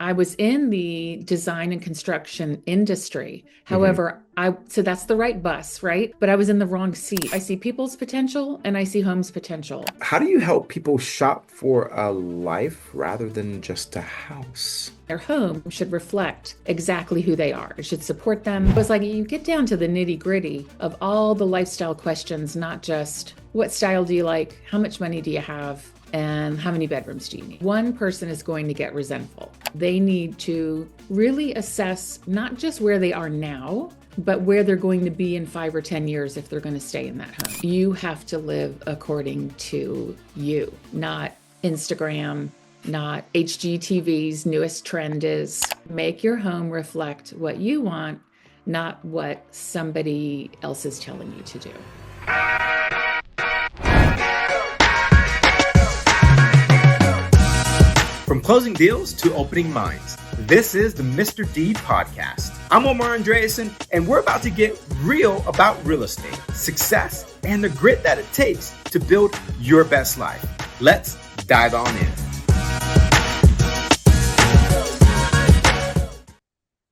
I was in the design and construction industry. hmm However, so that's the right bus, right? But I was in the wrong seat. I see people's potential and I see home's potential. How do you help people shop for a life rather than just a house? Their home should reflect exactly who they are. It should support them. It was like you get down to the nitty gritty of all the lifestyle questions, not just what style do you like, how much money do you have, and how many bedrooms do you need. One person is going to get resentful. They need to really assess not just where they are now, but where they're going to be in 5 or 10 years if they're going to stay in that home. You have to live according to you, not Instagram, not HGTV's newest trend is. Make your home reflect what you want, not what somebody else is telling you to do. From closing deals to opening minds, this is the Mr. D podcast. I'm Omar Andreasen, and we're about to get real about real estate, success, and the grit that it takes to build your best life. Let's dive on in.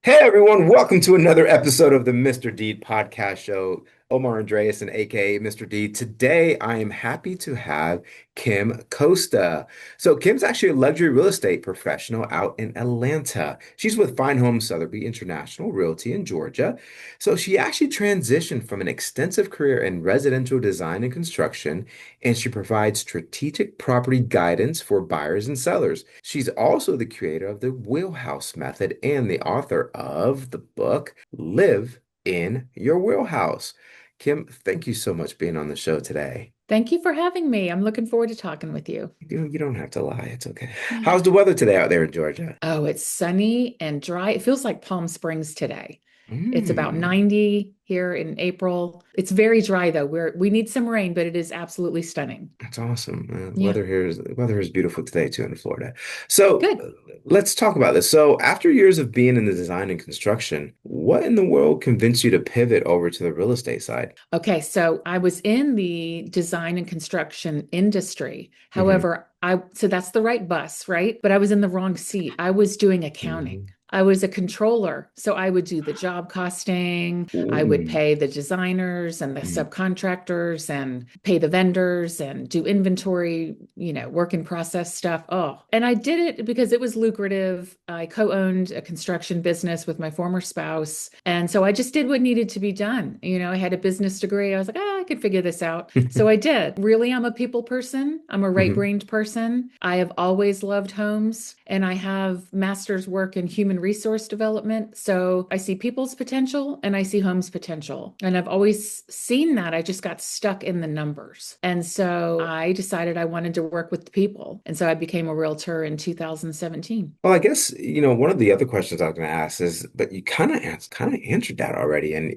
Hey everyone, welcome to another episode of the Mr. D podcast show. Omar Andreasen, aka Mr. D. Today, I am happy to have Kim Costa. So, Kim's actually a luxury real estate professional out in Atlanta. She's with Fine Homes Sotheby's International Realty in Georgia. So, she actually transitioned from an extensive career in residential design and construction, and she provides strategic property guidance for buyers and sellers. She's also the creator of the Wheelhouse Method and the author of the book Live in Your Wheelhouse. Kim, thank you so much for being on the show today. Thank you for having me. I'm looking forward to talking with you. You don't have to lie. It's okay. How's the weather today out there in Georgia? Oh, it's sunny and dry. It feels like Palm Springs today. It's about Mm, 90 here in April. It's very dry though. We need some rain, but it is absolutely stunning. that's awesome. Yeah, Weather is beautiful today too in Florida. So good. let's talk about this. So after years of being in the design and construction, what in the world convinced you to pivot over to the real estate side? Okay, so I was in the design and construction industry. hmm However, so that's the right bus, right? But I was in the wrong seat. I was doing accounting. hmm I was a controller. So I would do the job costing. I would Ooh. pay the designers and the subcontractors and pay the vendors and do inventory, work in process stuff. Oh, and I did it because it was lucrative. I co-owned a construction business with my former spouse. And so I just did what needed to be done. I had a business degree. I was like, I could figure this out. So I did. Really, I'm a people person. I'm a hmm right-brained person. I have always loved homes and I have master's work in human resource development. So I see people's potential and I see homes potential. And I've always seen that. I just got stuck in the numbers. And so I decided I wanted to work with the people. And so I became a realtor in 2017. Well, I guess, one of the other questions I was going to ask is, but you kind of answered that already, and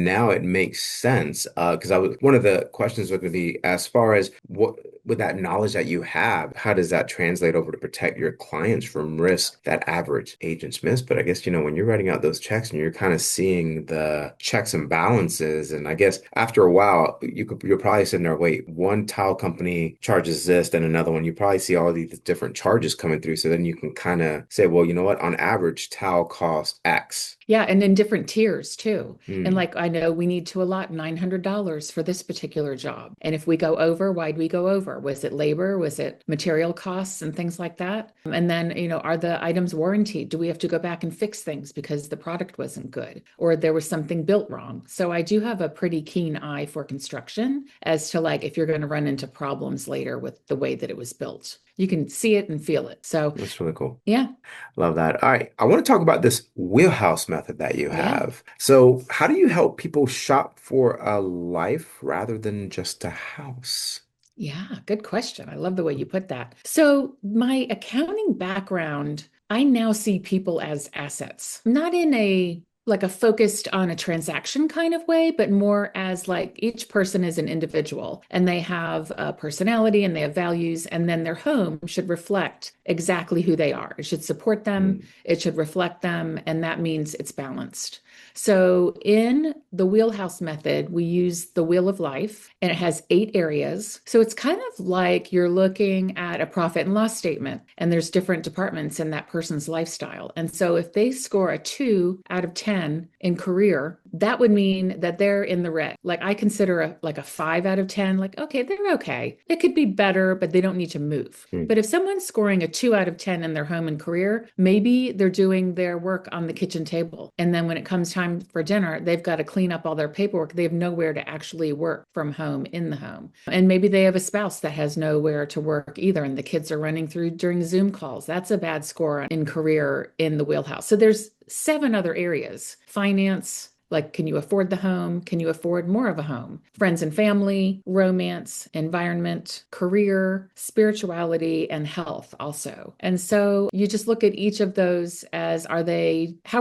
now it makes sense. Because one of the questions was going to be, as far as what with that knowledge that you have, how does that translate over to protect your clients from risk that average agents miss? But I guess, when you're writing out those checks and you're kind of seeing the checks and balances, and I guess after a while, you're probably sitting there, wait, one tile company charges this, then another one. You probably see all these different charges coming through. So then you can kind of say, well, you know what? On average, tile costs X. Yeah, and in different tiers too. And Hmm. like I know we need to allot $900 for this particular job. And if we go over, why'd we go over? Was it labor? Was it material costs and things like that? And then, are the items warranted? Do we have to go back and fix things because the product wasn't good or there was something built wrong? So I do have a pretty keen eye for construction as to like if you're going to run into problems later with the way that it was built. You can see it and feel it. So That's really cool. yeah, Love that. All right. I want to talk about this wheelhouse method that you yeah. have. So, how do you help people shop for a life rather than just a house? Yeah, good question. I love the way you put that. So, my accounting background, I now see people as assets, not in a like a focused on a transaction kind of way, but more as like each person is an individual and they have a personality and they have values, and then their home should reflect exactly who they are. It should support them, Mm, it should reflect them, and that means it's balanced. So in the wheelhouse method, we use the wheel of life and it has 8 areas. So it's kind of like you're looking at a profit and loss statement, and there's different departments in that person's lifestyle. And so if they score a 2 out of 10 in career, that would mean that they're in the red. Like I consider like a 5 out of 10, like, okay, they're okay. It could be better, but they don't need to move. Mm. But if someone's scoring a 2 out of 10 in their home and career, maybe they're doing their work on the kitchen table. And then when it comes time for dinner, they've got to clean up all their paperwork. They have nowhere to actually work from home in the home. And maybe they have a spouse that has nowhere to work either. And the kids are running through during Zoom calls. That's a bad score in career in the wheelhouse. So there's 7 other areas: finance, like, can you afford the home? Can you afford more of a home? Friends and family, romance, environment, career, spirituality, and health also. And so you just look at each of those as how are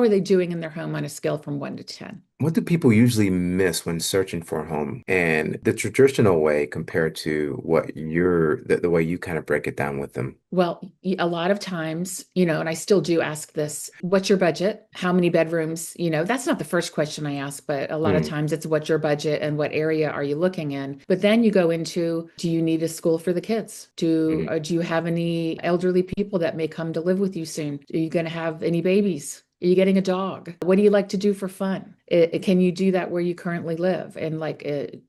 they doing in their home on a scale from 1 to 10? What do people usually miss when searching for a home and the traditional way compared to what the way you kind of break it down with them? Well, a lot of times, and I still do ask this, what's your budget? How many bedrooms? That's not the first question I ask, but a lot of Mm, times it's what's your budget and what area are you looking in? But then you go into, do you need a school for the kids? mm. Do you have any elderly people that may come to live with you soon? Are you going to have any babies? Are you getting a dog? What do you like to do for fun? Can you do that where you currently live? And like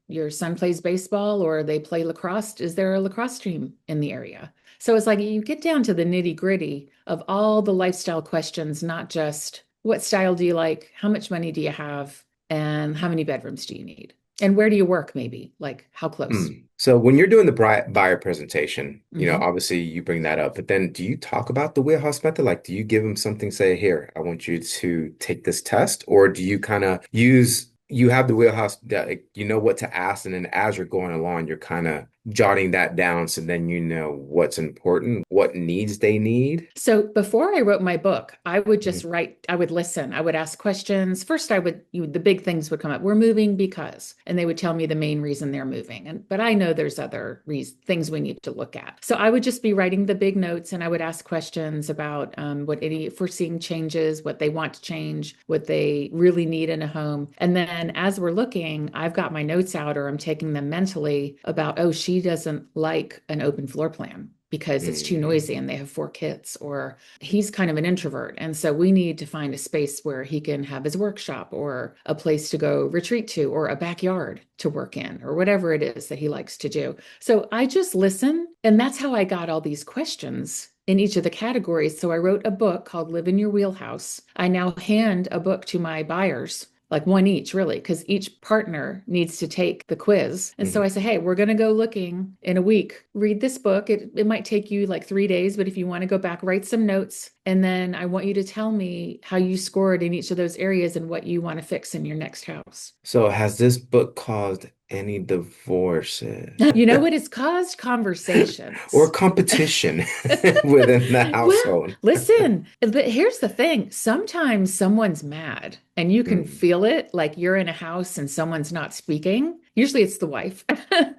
your son plays baseball or they play lacrosse. Is there a lacrosse team in the area? So it's like you get down to the nitty gritty of all the lifestyle questions, not just what style do you like? How much money do you have? And how many bedrooms do you need? And where do you work, maybe? Like how close? So when you're doing the buyer presentation, Mhm. obviously you bring that up, but then do you talk about the wheelhouse method? Like, do you give them something, say, here, I want you to take this test, or do you kind of you have the wheelhouse that like, you know what to ask, and then as you're going along, you're kind of jotting that down so then you know what's important, what needs they need. So before I wrote my book, I would just Mhm. write, I would listen, I would ask questions. First, the big things would come up. We're moving because, and they would tell me the main reason they're moving. But I know there's other things we need to look at. So I would just be writing the big notes and I would ask questions about what any foreseeing changes, what they want to change, what they really need in a home. And then as we're looking, I've got my notes out or I'm taking them mentally about, oh, she doesn't like an open floor plan because it's too Mm. noisy and they have 4 kids, or he's kind of an introvert. And so we need to find a space where he can have his workshop or a place to go retreat to or a backyard to work in or whatever it is that he likes to do. So I just listen. And that's how I got all these questions in each of the categories. So I wrote a book called Live in Your Wheelhouse. I now hand a book to my buyers, like one each, really, because each partner needs to take the quiz. And so Mhm. I say, hey, we're going to go looking in a week. Read this book. It might take you like 3 days, but if you want to go back, write some notes. And then I want you to tell me how you scored in each of those areas and what you want to fix in your next house. So has this book caused any divorces You know what has caused or conversations? competition within the Well, household? listen, but here's the thing. Sometimes someone's mad and you can Mm, feel it, like you're in a house and someone's not speaking. Usually it's the wife,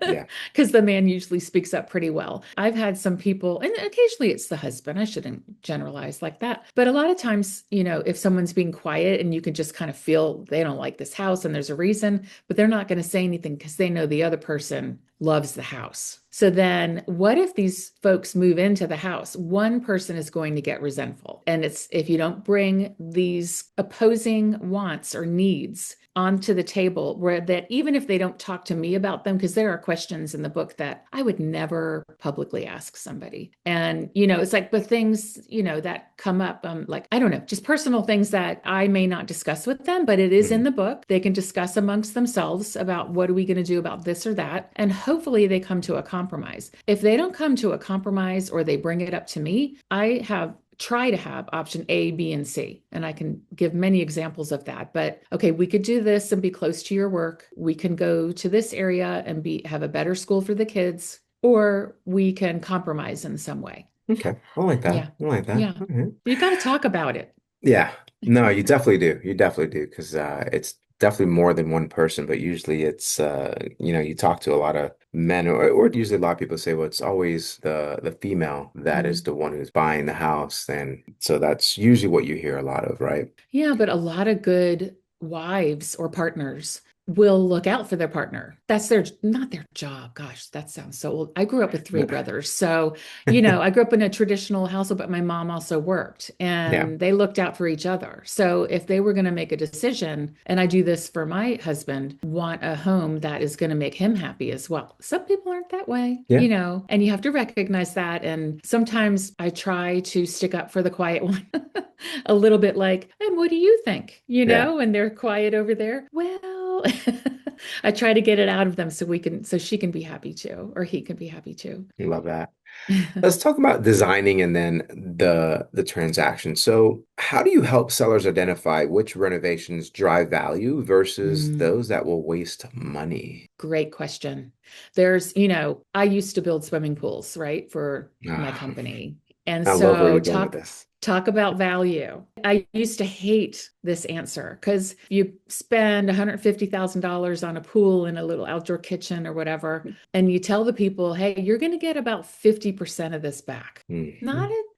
yeah. because the man usually speaks up pretty well. I've had some people, and occasionally it's the husband. I shouldn't generalize like that. But a lot of times, if someone's being quiet and you can just kind of feel they don't like this house and there's a reason, but they're not going to say anything because they know the other person loves the house. So then what if these folks move into the house? One person is going to get resentful. And it's if you don't bring these opposing wants or needs onto the table, where that even if they don't talk to me about them, because there are questions in the book that I would never publicly ask somebody. And, it's like the things, that come up, like, I don't know, just personal things that I may not discuss with them, but it is in Mhm. the book. They can discuss amongst themselves about what are we going to do about this or that. And hopefully they come to a compromise. If they don't come to a compromise or they bring it up to me, try to have option A, B, and C. And I can give many examples of that. But okay, we could do this and be close to your work. We can go to this area and have a better school for the kids, or we can compromise in some way. Okay. I like that. Yeah. I like that. Yeah. All right. You got to talk about it. Yeah. No, you definitely do. You definitely do. Because it's definitely more than one person, but usually it's you talk to a lot of men or usually a lot of people say, well, it's always the female that is Mm. the one who's buying the house. And so that's usually what you hear a lot of, right? Yeah, but a lot of good wives or partners will look out for their partner. That's their not their job. Gosh, that sounds so old. I grew up with three brothers. So, I grew up in a traditional household, but my mom also worked Yeah. and they looked out for each other. So, if they were going to make a decision, and I do this for my husband, want a home that is going to make him happy as well. Some people aren't that way, Yeah. and you have to recognize that. And sometimes I try to stick up for the quiet one. A little bit like, and what do you think? Yeah. And they're quiet over there. Well, I try to get it out of them so she can be happy too, or he can be happy too. Love that. Let's talk about designing and then the transaction. So, how do you help sellers identify which renovations drive value versus Mm, those that will waste money? great question. I used to build swimming pools, right, for my Ah, company. And I love where so you're going with talk this. talk about value. I used to hate this answer because you spend $150,000 on a pool and a little outdoor kitchen or whatever, and you tell the people, hey, you're going to get about 50% of this back. Mhm.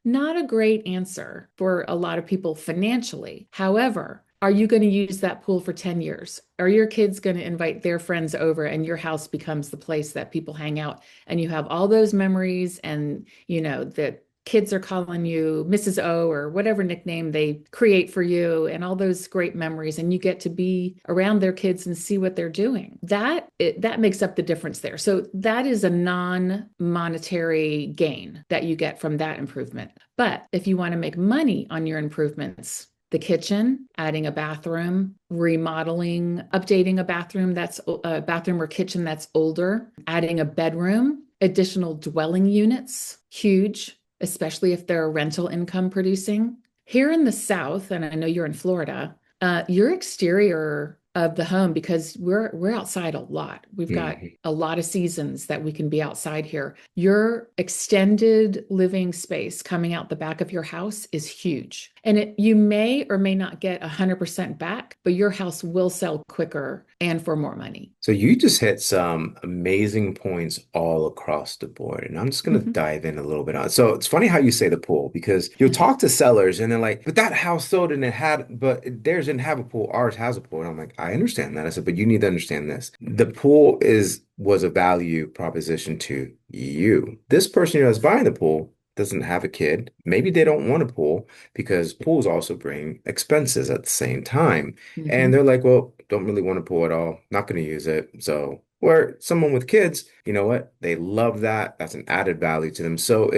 Not a great answer for a lot of people financially. However, are you going to use that pool for 10 years? Are your kids going to invite their friends over and your house becomes the place that people hang out and you have all those memories and that kids are calling you Mrs. O or whatever nickname they create for you and all those great memories and you get to be around their kids and see what they're doing. That makes up the difference there. So that is a non-monetary gain that you get from that improvement. But if you want to make money on your improvements, the kitchen, adding a bathroom, remodeling, updating a bathroom or kitchen that's older, adding a bedroom, additional dwelling units, huge, especially if they're rental income producing. Here in the South, and I know you're in Florida, your exterior of the home, because we're outside a lot. We've got Mhm. a lot of seasons that we can be outside here. Your extended living space coming out the back of your house is huge. And you may or may not get 100% back, but your house will sell quicker and for more money. So you just hit some amazing points all across the board, and I'm just gonna Mhm. dive in a little bit on. So it's funny how you say the pool because you'll talk to sellers and they're like, "But that house sold and but theirs didn't have a pool. Ours has a pool." And I'm like, "I understand that." I said, "But you need to understand this. The pool was a value proposition to you. This person who was buying the pool." Doesn't have a kid. Maybe they don't want a pool because pools also bring expenses at the same time. And Mhm. they're like, well, don't really want to pool at all. Not going to use it. So, where someone with kids, you know what? They love that. That's an added value to them. So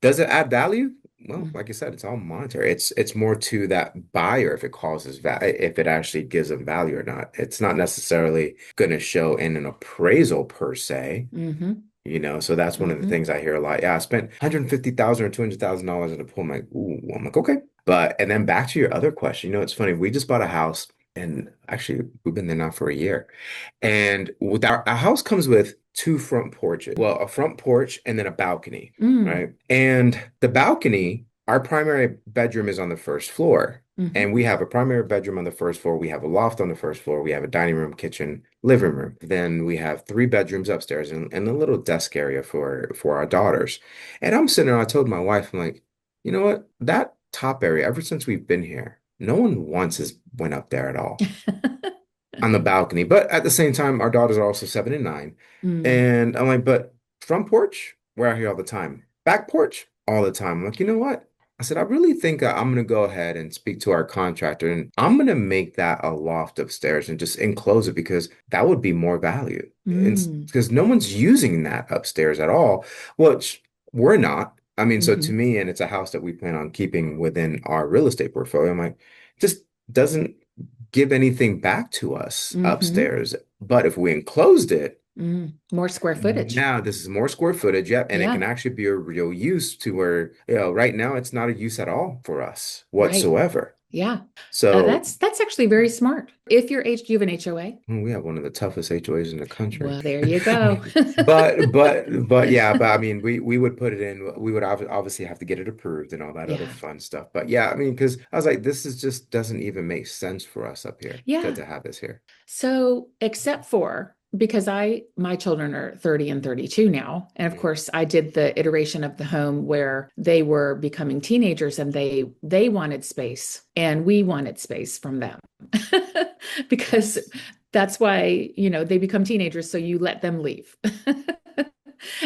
does it add value? Well, Mhm. like I said, it's all monetary. It's more to that buyer if it causes value, if it actually gives them value or not. It's not necessarily going to show in an appraisal per se. Mhm. So that's one of the Mhm. things I hear a lot. Yeah, I spent 150,000 or $200,000 in a pool. I'm like, ooh, I'm like, okay. And then back to your other question, it's funny. We just bought a house and actually we've been there now for a year. And with our house comes with two front porches. Well, a front porch and then a balcony, Mm. right? And the balcony, our primary bedroom is on the first floor. Mhm. And we have a primary bedroom on the first floor. We have a loft on the first floor. We have a dining room, kitchen, living room. Then we have three bedrooms upstairs and a little desk area for our daughters. And I'm sitting there, I told my wife, I'm like, you know what? That top area, ever since we've been here, no one once has went up there at all on the balcony. But at the same time, our daughters are also 7 and 9. Mm. And I'm like, but front porch, we're out here all the time. Back porch, all the time. I'm like, you know what? I said, I really think I'm going to go ahead and speak to our contractor and I'm going to make that a loft upstairs and just enclose it because that would be more value. And Mm. because no one's using that upstairs at all, which we're not. I mean, so to Mhm. me, and it's a house that we plan on keeping within our real estate portfolio, I'm like, just doesn't give anything back to us Mhm. upstairs. But if we enclosed it, Mm. More square footage. now this is more square footage, yep, and it can Yeah. actually be a real use to where, right now it's not a use at all for us Right. whatsoever. Yeah. So That's actually very smart. If you're do you have an HOA? we have one of the toughest HOAs in the country. Well, there you go. But yeah, but I mean we would put it in, we would obviously have to get it approved and all that other Yeah. fun stuff. But yeah, I mean, because I was like, this is just doesn't even make sense for us up here to, Yeah. to have this here. So, except for because my children are 30 and 32 now. And of Mm. course, I did the iteration of the home where they were becoming teenagers and they wanted space and we wanted space from them. Because Yes. that's why, they become teenagers, so you let them leave.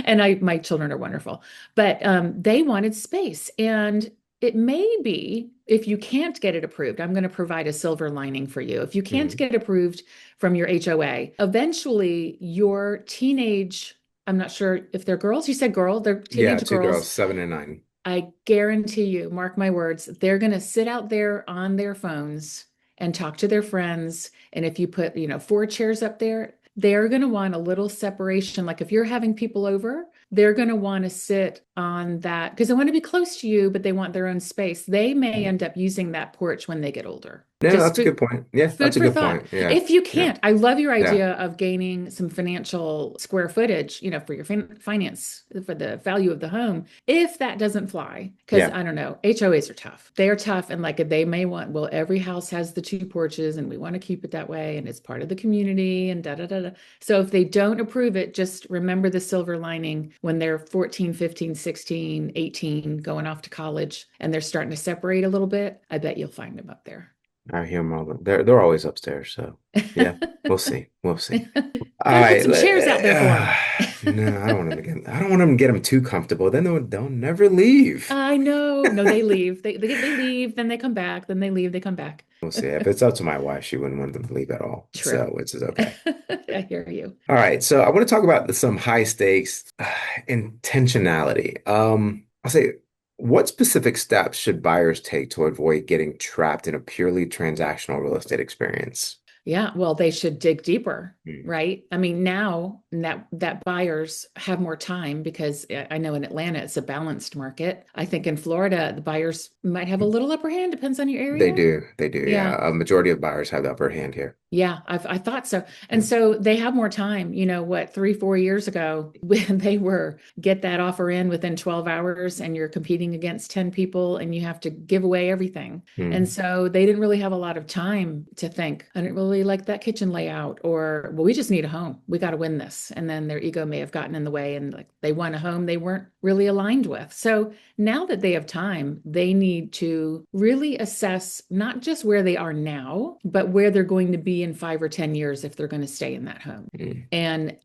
And my children are wonderful, but they wanted space. And it may be, if you can't get it approved, I'm going to provide a silver lining for you. If you can't Mhm. get approved from your HOA, eventually your teenage, I'm not sure if they're girls. You said girl, they're Yeah, teenage two girls, girls. 7 and 9. I guarantee you, mark my words, they're going to sit out there on their phones and talk to their friends. And if you put, 4 chairs up there, they're going to want a little separation. Like if you're having people over, they're going to want to sit on that because they want to be close to you, but they want their own space. They may end up using that porch when they get older. No, Just that's a food, good point. Yeah, food that's a for good thought. point. Yeah. If you Yeah. can't, I love your Yeah. idea of gaining some financial square footage, for your finance, for the value of the home. If that doesn't fly, because Yeah. I don't know, HOAs are tough. They are tough. And like they may want, well, every house has the 2 porches and we want to keep it that way. And it's part of the community and da da da da. So if they don't approve it, just remember the silver lining when they're 14, 15, 16, 18, going off to college and they're starting to separate a little bit. I bet you'll find them up there. I hear them all. They're always upstairs. So yeah, we'll see. We'll see. All Got to put right. some chairs out there for No, I don't them. want them to I don't want them to get them too comfortable. Then they'll never leave. I know. No, they leave. They leave, then they come back, then they leave, they come back. We'll see. If it's up to my wife, she wouldn't want them to leave at all. True. So which is okay. I hear you. All right. So I want to talk about some high stakes intentionality. I'll say, what specific steps should buyers take to avoid getting trapped in a purely transactional real estate experience? Yeah, well, they should dig deeper, Mm. right? I mean, now that buyers have more time because I know in Atlanta it's a balanced market. I think in Florida the buyers might have a little upper hand, depends on your They area. do. They do. Yeah. Yeah. A majority of buyers have the upper hand here. Yeah, I thought so. And Mm. so they have more time. What, 3, 4 years ago, when they were get that offer in within 12 hours and you're competing against 10 people and you have to give away everything. And Mm. so they didn't really have a lot of time to think, I didn't really like that kitchen layout, or, well, we just need a home. We got to win this. And then their ego may have gotten in the way and like they won a home they weren't really aligned with. So now that they have time, they need to really assess not just where they are now, but where they're going to be in 5 or 10 years if they're going to stay in that home. Mm. And,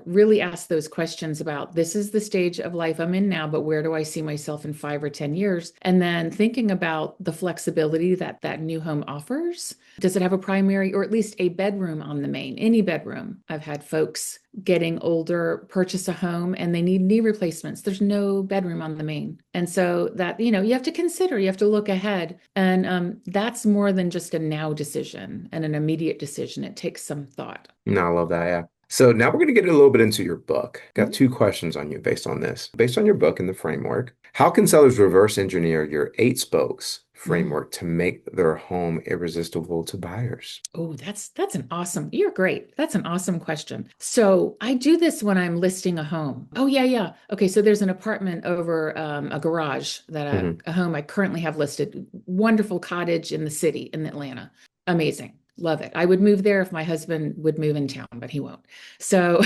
really ask those questions about this is the stage of life I'm in now, but where do I see myself in 5 or 10 years? And then thinking about the flexibility that that new home offers. Does it have a primary or at least a bedroom on the main? Any bedroom. I've had folks getting older purchase a home and they need knee replacements. There's no bedroom on the main. And so that, you have to consider, you have to look ahead. And that's more than just a now decision and an immediate decision. It takes some thought. No, I love that. Yeah. So now we're going to get a little bit into your book. Got Mhm. 2 questions on you based on this. Based on your book and the framework, how can sellers reverse engineer your 8 spokes Mm. framework to make their home irresistible to buyers? Oh, that's an awesome. You're great. That's an awesome question. So I do this when I'm listing a home. Oh yeah, yeah. Okay, so there's an apartment over a garage that Hmm. a home I currently have listed. Wonderful cottage in the city in Atlanta. Amazing. Love it. I would move there if my husband would move in town, but he won't. So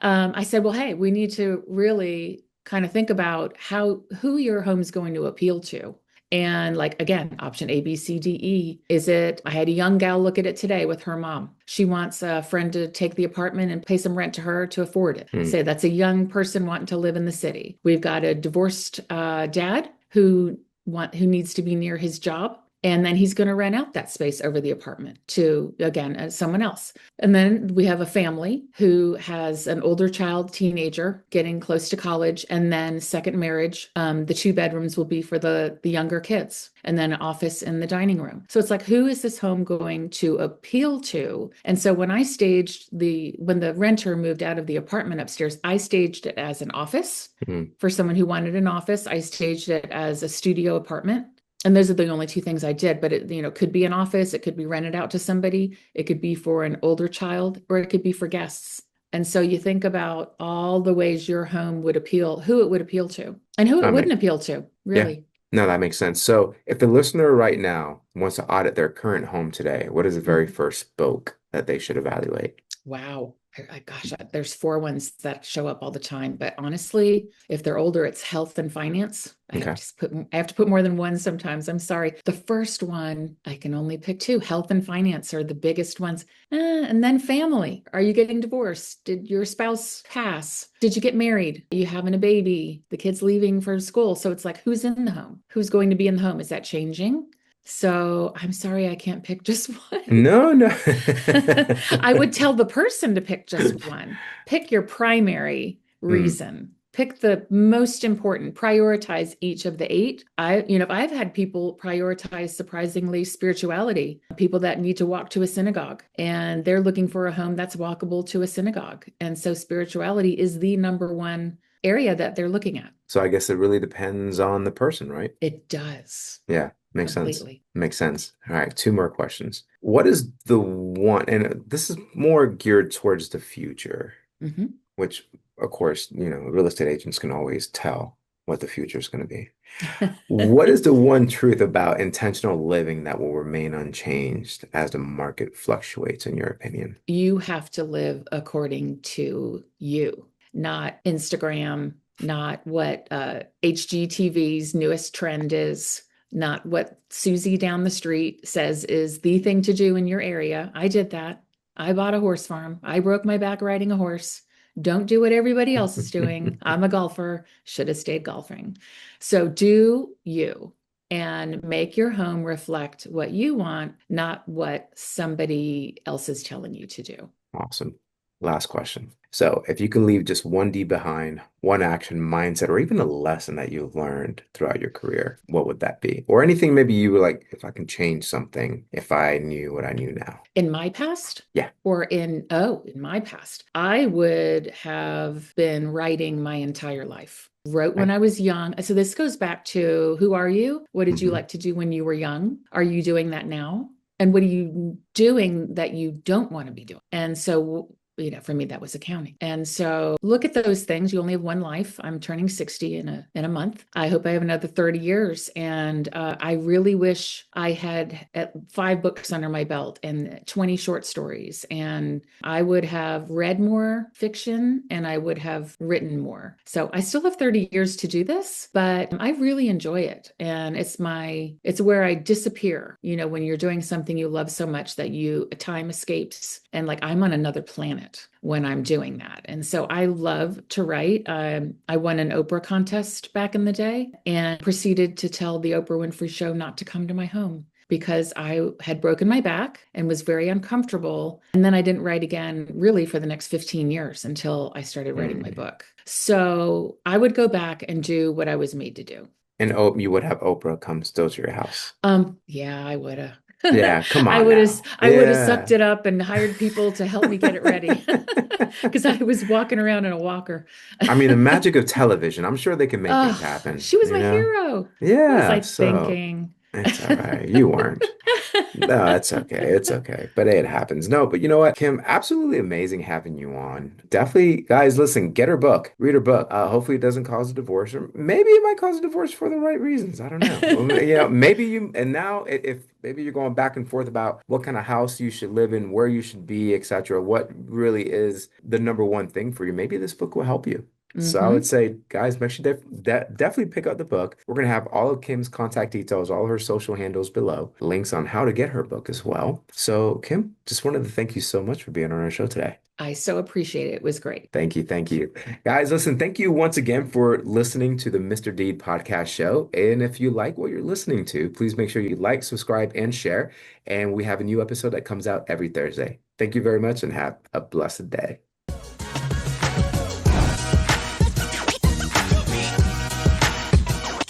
I said, well, hey, we need to really kind of think about who your home's going to appeal to. And like again, option A, B, C, D, E. I had a young gal look at it today with her mom. She wants a friend to take the apartment and pay some rent to her to afford it. Mm. Say that's a young person wanting to live in the city. We've got a divorced dad who needs to be near his job. And then he's going to rent out that space over the apartment to, again, someone else. And then we have a family who has an older child, teenager, getting close to college, and then second marriage. The 2 bedrooms will be for the younger kids, and then an office in the dining room. So it's like, who is this home going to appeal to? And so when when the renter moved out of the apartment upstairs, I staged it as an office Mm. for someone who wanted an office. I staged it as a studio apartment. And those are the only 2 things I did, but it, could be an office, it could be rented out to somebody, it could be for an older child, or it could be for guests. And so you think about all the ways your home would appeal, who it would appeal to, and who it That wouldn't make, appeal to, yeah. really. No, that makes sense. So if the listener right now wants to audit their current home today, what is the very Mhm. first spoke that they should evaluate? Wow. Gosh, there's four ones that show up all the time. But honestly, if they're older, it's health and finance. I Okay. have to put more than one sometimes. I'm sorry. The first one, I can only pick two. Health and finance are the biggest ones. And then family. Are you getting divorced? Did your spouse pass? Did you get married? Are you having a baby? The kid's leaving for school. So it's like, who's in the home? Who's going to be in the home? Is that changing? So I'm sorry, I can't pick just one. No, no. I would tell the person to pick just one. Pick your primary reason. Pick the most important, prioritize each of the eight. I've had people prioritize surprisingly spirituality, people that need to walk to a synagogue and they're looking for a home that's walkable to a synagogue. And so spirituality is the number one area that they're looking at. So I guess it really depends on the person, right? It does. Yeah, makes sense. Completely. Makes sense. All right, two more questions. What is the one, and this is more geared towards the future, which, of course, real estate agents can always tell what the future is going to be. What is the one truth about intentional living that will remain unchanged as the market fluctuates, in your opinion? You have to live according to you, not Instagram, not what HGTV's newest trend is, not what Susie down the street says is the thing to do in your area. I did that. I bought a horse farm. I broke my back riding a horse. Don't do what everybody else is doing. I'm a golfer. Should have stayed golfing. So do you and make your home reflect what you want, not what somebody else is telling you to do. Awesome. Last question. So if you could leave just one D behind, one action, mindset, or even a lesson that you've learned throughout your career, what would that be? Or anything maybe you were like, if I can change something, if I knew what I knew now. In my past? Yeah. Or in my past, I would have been writing my entire life. Wrote when I was young. So this goes back to, who are you? What did you like to do when you were young? Are you doing that now? And what are you doing that you don't want to be doing? And so for me, that was accounting. And so look at those things. You only have one life. I'm turning 60 in a month. I hope I have another 30 years. And I really wish I had 5 books under my belt and 20 short stories. And I would have read more fiction and I would have written more. So I still have 30 years to do this, but I really enjoy it. And it's where I disappear, when you're doing something you love so much that time escapes. And like I'm on another planet when I'm doing that. And so I love to write. I won an Oprah contest back in the day and proceeded to tell the Oprah Winfrey Show not to come to my home because I had broken my back and was very uncomfortable. And then I didn't write again really for the next 15 years until I started writing my book. So I would go back and do what I was made to do. And you would have Oprah come still to your house. Yeah, I would have. Yeah, come on. I would have sucked it up and hired people to help me get it ready because I was walking around in a walker. I mean, the magic of television. I'm sure they can make things happen. She was my hero. Yeah. What was I thinking? It's all right. You weren't. No, it's okay. It's okay. But it happens. No, but you know what, Kim, absolutely amazing having you on. Definitely, guys, listen, get her book, read her book. Hopefully it doesn't cause a divorce, or maybe it might cause a divorce for the right reasons. I don't know. Now if maybe you're going back and forth about what kind of house you should live in, where you should be, etc., what really is the number one thing for you, maybe this book will help you. So I would say, guys, make sure definitely pick up the book. We're going to have all of Kim's contact details, all her social handles below, links on how to get her book as well. So Kim, just wanted to thank you so much for being on our show today. I so appreciate it. It was great. Thank you. Thank you. Guys, listen, thank you once again for listening to the Mr. Deed podcast show. And if you like what you're listening to, please make sure you like, subscribe, and share. And we have a new episode that comes out every Thursday. Thank you very much and have a blessed day.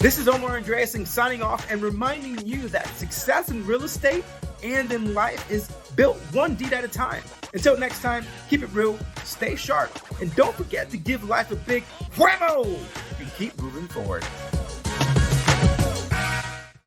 This is Omar Andreasen signing off and reminding you that success in real estate and in life is built one deed at a time. Until next time, keep it real, stay sharp, and don't forget to give life a big whammo and keep moving forward.